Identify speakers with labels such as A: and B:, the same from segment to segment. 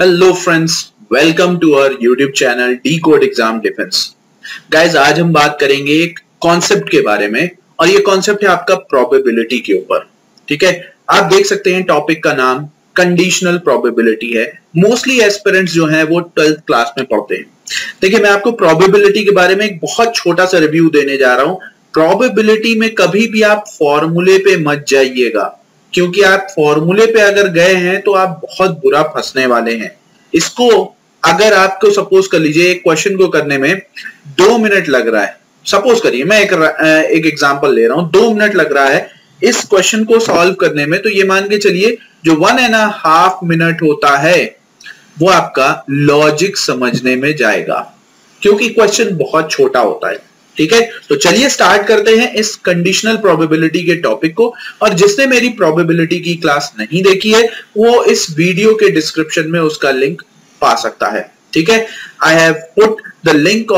A: Hello friends, welcome to our YouTube channel decode exam defence. Guys, आज हम बात करेंगे एक कॉन्सेप्ट के बारे में और ये कॉन्सेप्ट है आपका प्रोबेबिलिटी के ऊपर। ठीक है, आप देख सकते हैं टॉपिक का नाम कंडीशनल प्रोबेबिलिटी है। मोस्टली एस्पिरेंट्स जो हैं वो 12th क्लास में पढ़ते हैं। देखिए, मैं आपको प्रोबेबिलिटी के बारे में एक बहुत छोटा सा रिव्यू देने जा रहा हूं। प्रोबेबिलिटी में कभी भी आप फॉर्मूले पे मत जाइएगा, क्योंकि आप फॉर्मूले पे अगर गए हैं तो आप बहुत बुरा फंसने वाले हैं। इसको अगर आपको सपोज कर लीजिए एक क्वेश्चन को करने में 2 मिनट लग रहा है, सपोज करिए मैं एक एग्जांपल ले रहा हूं, 2 मिनट लग रहा है इस क्वेश्चन को सॉल्व करने में, तो ये मान के चलिए जो 1.5 मिनट होता है वो आपका लॉजिक समझने में जाएगा, क्योंकि क्वेश्चन बहुत छोटा होता है। ठीक है, तो चलिए स्टार्ट करते हैं इस कंडीशनल प्रोबेबिलिटी के टॉपिक को। और जिसने मेरी प्रोबेबिलिटी की क्लास नहीं देखी है वो इस वीडियो के डिस्क्रिप्शन में उसका लिंक पा सकता है। ठीक है, I have put the link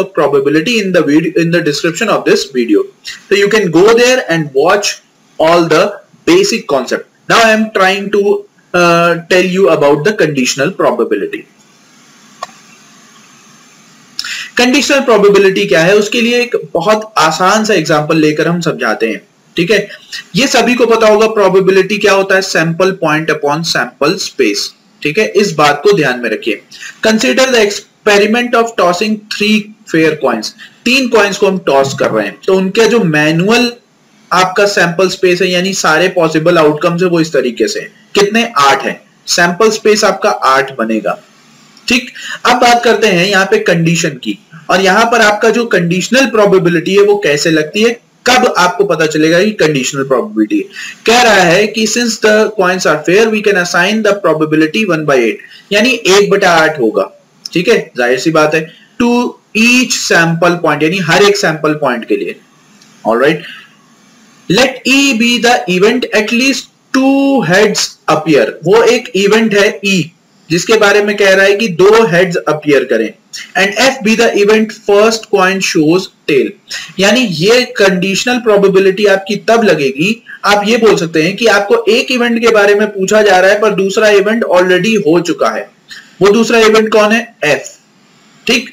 A: of probability in the description of this video, so you can go there and watch all the basic concept. Now I am trying to tell you about the conditional probability. Conditional probability क्या है, उसके लिए एक बहुत आसान सा example लेकर हम समझाते हैं। ठीक है, ये सभी को पता होगा प्रोबेबिलिटी क्या होता है, sample point upon sample space. ठीक है, इस बात को ध्यान में रखिए। Consider the experiment of tossing 3 fair coins. 3 coins को हम टॉस कर रहे हैं, तो उनका जो मैनुअल आपका सैंपल स्पेस है, यानी सारे पॉसिबल आउटकम्स है, वो इस तरीके से कितने 8 है। सैंपल स्पेस आपका 8 बनेगा। ठीक, अब बात करते हैं यहाँ पे कंडीशन की, और यहां पर आपका जो कंडीशनल प्रोबेबिलिटी है वो कैसे लगती है, कब आपको पता चलेगा कि कंडीशनल प्रोबेबिलिटी कह रहा है कि since the coins are fair we can assign the probability 1/8, यानी 1/8 होगा। ठीक है, जाहिर सी बात है, टू ईच सैंपल पॉइंट, यानी हर एक सैंपल पॉइंट के लिए। Alright, let E be the event at least 2 heads appear. वो एक इवेंट है ई, जिसके बारे में कह रहा है कि 2 हेड्स अपीयर करें। And F be the event first coin shows tail, यानी ये कंडीशनल प्रोबेबिलिटी आपकी तब लगेगी, आप ये बोल सकते हैं कि आपको एक इवेंट के बारे में पूछा जा रहा है पर दूसरा इवेंट ऑलरेडी हो चुका है। वो दूसरा इवेंट कौन है, एफ। ठीक,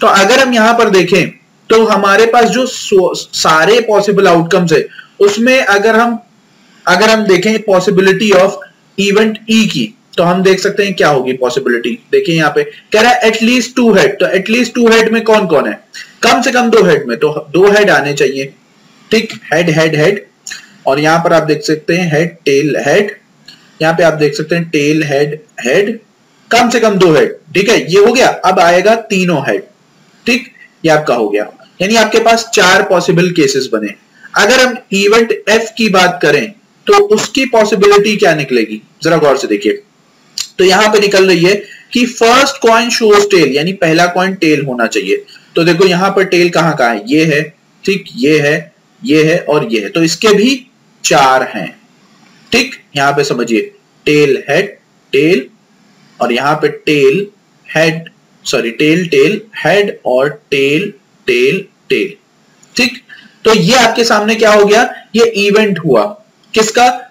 A: तो अगर हम यहां पर देखें तो हमारे पास जो सारे पॉसिबल आउटकम्स है उसमें अगर हम देखें पॉसिबिलिटी ऑफ इवेंट ई की, तो हम देख सकते हैं क्या होगी पॉसिबिलिटी। देखिए यहाँ पे कह रहा है एटलीस्ट 2 हेड, तो एटलीस्ट 2 हेड में कौन कौन है, कम से कम 2 हेड में तो 2 हेड आने चाहिए। ठीक, हेड हेड हेड, और यहां पर आप देख सकते हैं हेड टेल हेड, यहां पे आप देख सकते हैं टेल हेड हेड, कम से कम 2 हेड। ठीक है, ये हो गया। अब आएगा तीनों हेड। ठीक, ये आपका हो गया, यानी आपके पास 4 पॉसिबल केसेस बने। अगर हम इवेंट एफ की बात करें तो उसकी पॉसिबिलिटी क्या निकलेगी, जरा गौर से देखिए। तो यहां पे निकल रही है कि फर्स्ट कॉइन शोज टेल, यानी पहला कॉइन टेल होना चाहिए। तो देखो यहां पर टेल कहां कहां है, ये है, ठीक, ये है और ये है, तो इसके भी 4 हैं। ठीक, यहां पे समझिए टेल हेड टेल, और यहां पे tail head, sorry tail tail head और टेल टेल टेल। ठीक, तो ये आपके सामने क्या हो गया, ये इवेंट हुआ किसका,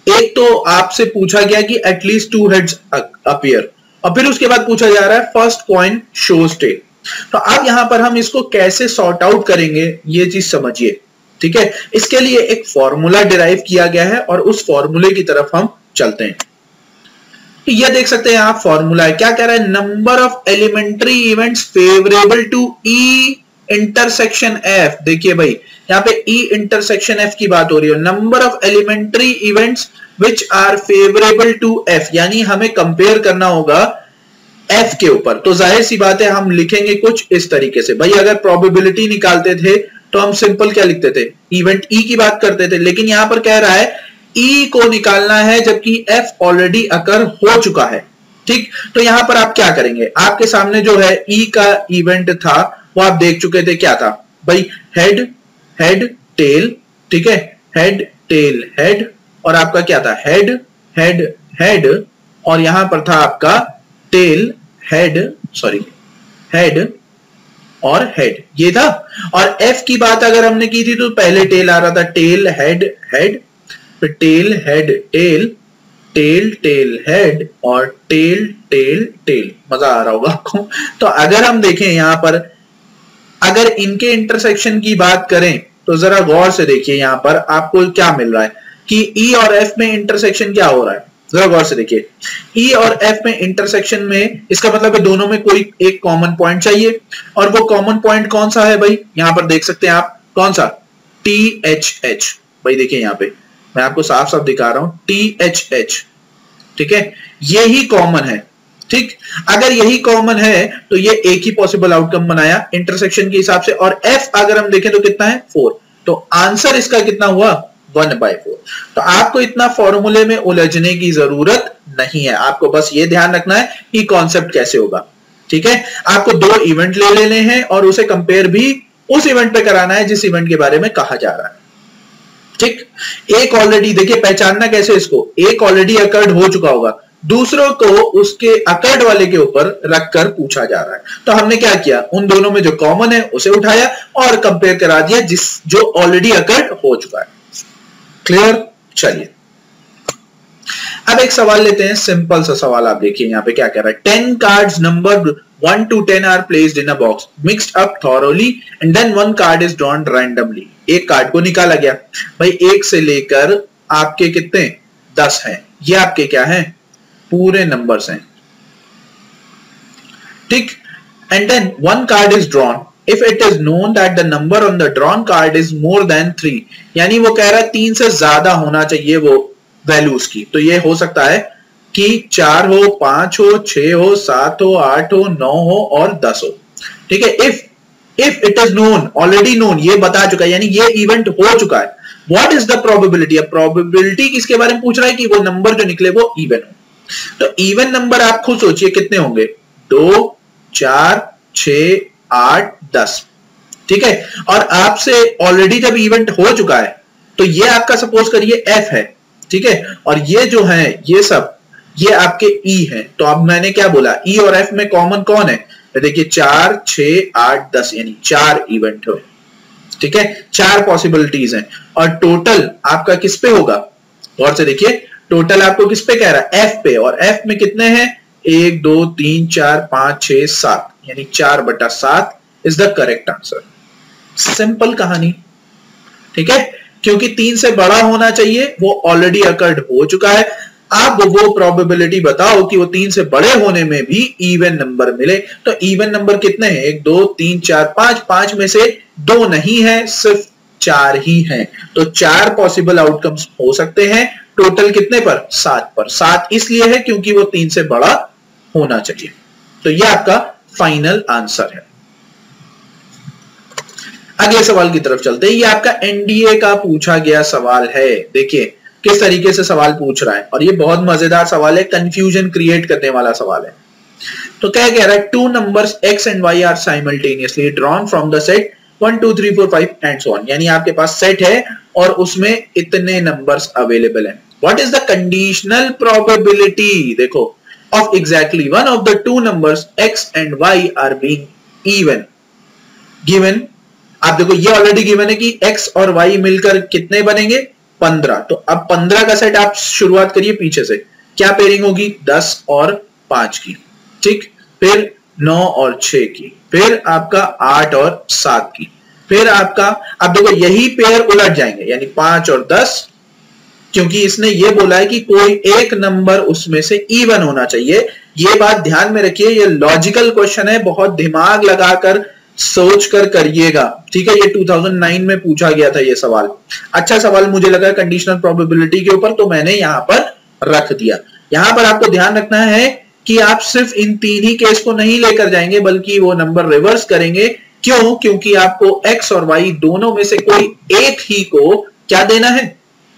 A: एक तो आपसे पूछा गया कि एटलीस्ट 2 हेड्स अपीयर, और फिर उसके बाद पूछा जा रहा है फर्स्ट कॉइन शोज टेल। तो अब यहां पर हम इसको कैसे सॉर्ट आउट करेंगे ये चीज समझिए। ठीक है, इसके लिए एक फॉर्मूला डिराइव किया गया है और उस फॉर्मूले की तरफ हम चलते हैं। ये देख सकते हैं आप, फॉर्मूला है, क्या कह रहा है, number of elementary events favourable to E intersection F. देखिए भाई, यहाँ पे ई इंटरसेक्शन एफ की बात हो रही है, number of elementary events which are favourable to F, यानी हमें कंपेयर करना होगा एफ के ऊपर। तो जाहिर सी बात है हम लिखेंगे कुछ इस तरीके से। भाई अगर प्रोबेबिलिटी निकालते थे तो हम सिंपल क्या लिखते थे, इवेंट ई की बात करते थे, लेकिन यहां पर कह रहा है ई को निकालना है जबकि एफ ऑलरेडी अकर हो चुका है। ठीक, तो यहां पर आप क्या करेंगे, आपके सामने जो है ई का इवेंट था वो आप देख चुके थे, क्या था भाई, हेड हेड टेल। ठीक है, हेड टेल हेड, और आपका क्या था, हेड हेड हेड, और यहां पर था आपका टेल हेड, सॉरी हेड और हेड, ये था। और एफ की बात अगर हमने की थी तो पहले टेल आ रहा था, टेल हेड हेड, फिर tail head tail, tail tail head और टेल टेल टेल। मजा आ रहा होगा आपको। तो अगर हम देखें यहां पर, अगर इनके इंटरसेक्शन की बात करें तो जरा गौर से देखिए यहां पर आपको क्या मिल रहा है कि ई और एफ में इंटरसेक्शन क्या हो रहा है। जरा गौर से देखिए, ई और एफ में इंटरसेक्शन में, इसका मतलब है दोनों में कोई एक कॉमन पॉइंट चाहिए, और वो कॉमन पॉइंट कौन सा है भाई, यहां पर देख सकते हैं आप, कौन सा, टी एच एच। भाई देखिए यहां पे मैं आपको साफ साफ दिखा रहा हूं, टी एच एच, ठीक है, ये ही कॉमन है। ठीक, अगर यही कॉमन है तो ये एक ही पॉसिबल आउटकम बनाया इंटरसेक्शन के हिसाब से, और एफ अगर हम देखें तो कितना है, 4। तो आंसर इसका कितना हुआ, 1/4। तो आपको इतना फॉर्मूले में उलझने की जरूरत नहीं है, आपको बस ये ध्यान रखना है कि कॉन्सेप्ट कैसे होगा। ठीक है, आपको 2 इवेंट ले लेने हैं और उसे कंपेयर भी उस इवेंट पे कराना है जिस इवेंट के बारे में कहा जा रहा है। ठीक, एक ऑलरेडी, देखिए पहचानना कैसे इसको, एक ऑलरेडी अकर्ड हो चुका होगा, दूसरों को उसके अकर्ड वाले के ऊपर रखकर पूछा जा रहा है। तो हमने क्या किया, उन दोनों में जो कॉमन है उसे उठाया और कंपेयर करा दिया जो ऑलरेडी अकर्ड हो चुका है। क्लियर? चलिए अब एक सवाल लेते हैं, सिंपल सा सवाल। आप देखिए यहां पे क्या कह रहा है, 10 cards number 1 to 10 are placed in a box, mixed up thoroughly, and then one card is drawn randomly. एक कार्ड को निकाला गया भाई, 1 से लेकर आपके कितने 10 हैं, ये आपके क्या हैं, पूरे नंबर्स हैं। ठीक, and then one card is drawn if it is known that the number on the drawn card is more than 3, यानी वो कह रहा है 3 से ज्यादा होना चाहिए वो वैल्यूज की। तो ये हो सकता है कि 4 हो, 5 हो, 6 हो, 7 हो, 8 हो, 9 हो और 10 हो। ठीक है, if it is known, already known, ये बता चुका है, यानी ये इवेंट हो चुका है। व्हाट इज द प्रोबेबिलिटी, अब प्रोबेबिलिटी किसके बारे में पूछ रहा है कि वो नंबर जो निकले वो इवन हो। तो इवन नंबर आप खुद सोचिए कितने होंगे, 2, 4, 6, 8, 10। ठीक है, और आपसे ऑलरेडी जब इवेंट हो चुका है तो ये आपका सपोज करिए एफ है। ठीक है, और ये जो है ये सब ये आपके ई है। तो अब मैंने क्या बोला, ई और एफ में कॉमन कौन है, तो देखिए 4, 6, 8, 10, यानी 4 इवेंट हुए। ठीक है, 4 पॉसिबिलिटीज हैं, और टोटल आपका किस पे होगा, गौर से देखिए, टोटल आपको किस पे कह रहा है, एफ पे, और एफ में कितने हैं, 1, 2, 3, 4, 5, 6, 7, यानी 4/7 is the correct answer. Simple कहानी। ठीक है, क्योंकि 3 से बड़ा होना चाहिए, वो ऑलरेडी अकर्ड हो चुका है। अब वो प्रोबेबिलिटी बताओ कि वो 3 से बड़े होने में भी इवन नंबर मिले। तो इवन नंबर कितने हैं, 1, 2, 3, 4, 5, 5 में से 2 नहीं है, सिर्फ 4 ही हैं। तो 4 पॉसिबल आउटकम्स हो सकते हैं, टोटल कितने पर, 7 पर। 7 इसलिए है क्योंकि वो 3 से बड़ा होना चाहिए। तो ये आपका फाइनल आंसर है। अगले सवाल की तरफ चलते हैं, ये आपका एनडीए का पूछा गया सवाल है। देखिए किस तरीके से सवाल पूछ रहा है, और ये बहुत मजेदार सवाल है, कंफ्यूजन क्रिएट करने वाला सवाल है। तो क्या कह रहा है, 2 numbers x and y are simultaneously drawn from the set 1, 2, 3, 4, 5 and so on, यानी आपके पास सेट है और उसमें इतने नंबर्स अवेलेबल हैं। What is the conditional probability, देखो, of exactly one of the 2 numbers x and y are being even given। आप देखो ये ऑलरेडी गिवन है कि x और y मिलकर कितने बनेंगे, 15। तो अब 15 का सेट आप शुरुआत करिए पीछे से, क्या पेयरिंग होगी, 10 और 5 की। ठीक, फिर 9 और 6 की, फिर आपका 8 और 7 की, फिर आपका, अब देखो यही पेयर उलट जाएंगे, यानी 5 और 10, क्योंकि इसने ये बोला है कि कोई एक नंबर उसमें से इवन होना चाहिए। ये बात ध्यान में रखिए, ये लॉजिकल क्वेश्चन है, बहुत दिमाग लगाकर सोच कर करिएगा। ठीक है, ये 2009 में पूछा गया था ये सवाल। अच्छा सवाल मुझे लगा कंडीशनल प्रोबेबिलिटी के ऊपर, तो मैंने यहां पर रख दिया। यहां पर आपको ध्यान रखना है कि आप सिर्फ इन 3 ही केस को नहीं लेकर जाएंगे, बल्कि वो नंबर रिवर्स करेंगे। क्यों, क्योंकि आपको x और y दोनों में से कोई एक ही को क्या देना है,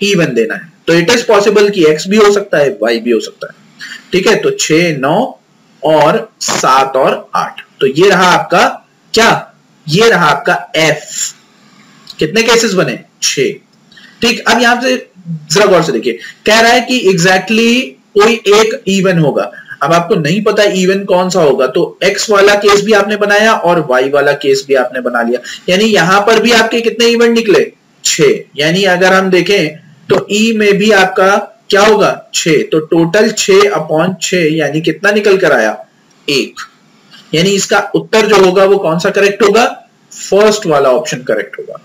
A: इवन देना है। तो इट इज पॉसिबल कि x भी हो सकता है, y भी हो सकता है। ठीक है, तो 6, 9 और 7 और 8, तो ये रहा आपका क्या, ये रहा आपका F। कितने केसेस बने, 6। ठीक, अब यहां से जरा गौर से देखिए, कह रहा है कि एग्जैक्टली कोई एक इवन होगा। अब आपको नहीं पता इवन कौन सा होगा, तो x वाला केस भी आपने बनाया और y वाला केस भी आपने बना लिया, यानी यहां पर भी आपके कितने इवन निकले, 6। यानी अगर हम देखें तो E में भी आपका क्या होगा 6, तो टोटल 6/6 यानी कितना निकल कर आया 1। यानी इसका उत्तर जो होगा वो कौन सा करेक्ट होगा, फर्स्ट वाला ऑप्शन करेक्ट होगा।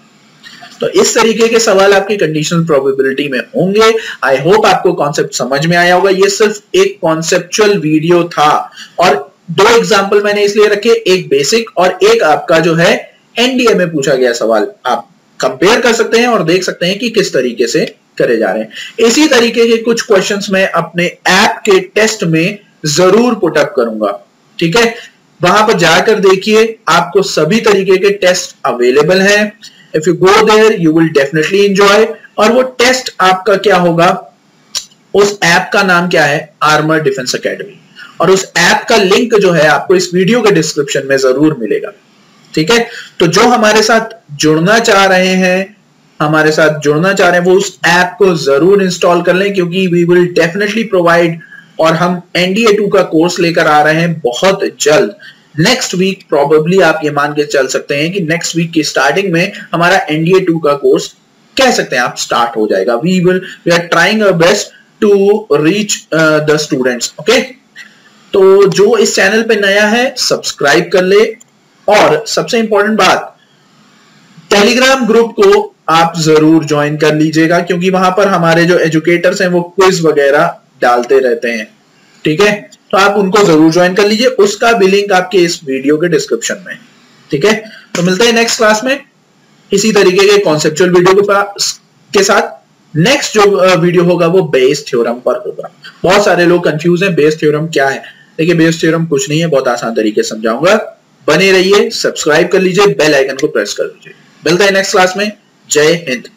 A: तो इस तरीके के सवाल आपकी कंडीशनल प्रोबेबिलिटी में होंगे। आई होप आपको कॉन्सेप्ट समझ में आया होगा। ये सिर्फ एक कॉन्सेप्चुअल वीडियो था और 2 एग्जांपल मैंने इसलिए रखे, एक बेसिक और एक आपका जो है एनडीए में पूछा गया सवाल। आप कंपेयर कर सकते हैं और देख सकते हैं कि किस तरीके से करे जा रहे हैं। इसी तरीके के कुछ क्वेश्चंस मैं अपने ऐप के टेस्ट में जरूर पुट अप करूंगा, ठीक है। वहां पर जाकर देखिए, आपको सभी तरीके के टेस्ट अवेलेबल हैं। If you go there you will definitely enjoy. और वो टेस्ट आपका क्या होगा, उस ऐप का नाम क्या है, आर्मर डिफेंस एकेडमी। और उस ऐप का लिंक जो है आपको इस वीडियो के डिस्क्रिप्शन में जरूर मिलेगा, ठीक है। तो जो हमारे साथ जुड़ना चाह रहे हैं वो उस ऐप को जरूर इंस्टॉल कर लें, क्योंकि वी विल डेफिनेटली प्रोवाइड, और हम एनडीए 2 का कोर्स लेकर आ रहे हैं बहुत जल्द। नेक्स्ट वीक प्रोबेबली आप ये मान के चल सकते हैं कि नेक्स्ट वीक की स्टार्टिंग में हमारा एनडीए 2 का कोर्स कह सकते हैं आप स्टार्ट हो जाएगा। We are trying our best to reach the students, okay. तो जो इस चैनल पे नया है सब्सक्राइब कर ले, और सबसे इंपॉर्टेंट बात, टेलीग्राम ग्रुप को आप जरूर ज्वाइन कर लीजिएगा, क्योंकि वहां पर हमारे जो एजुकेटर्स हैं वो क्विज वगैरह डालते रहते हैं, ठीक है। तो आप उनको जरूर ज्वाइन कर लीजिए, उसका भी लिंक आपके इस वीडियो के डिस्क्रिप्शन में, ठीक है। तो मिलते हैं नेक्स्ट क्लास में इसी तरीके के कॉन्सेप्चुअल वीडियो के साथ। नेक्स्ट जो वीडियो होगा वो बेस थ्योरम पर होगा। बहुत सारे लोग कंफ्यूज हैं बेस थ्योरम क्या है। देखिए बेस थ्योरम कुछ नहीं है, बहुत आसान तरीके से समझाऊंगा। बने रहिए, सब्सक्राइब कर लीजिए, बेल आइकन को प्रेस कर लीजिए। मिलते हैं नेक्स्ट क्लास में। जय हिंद।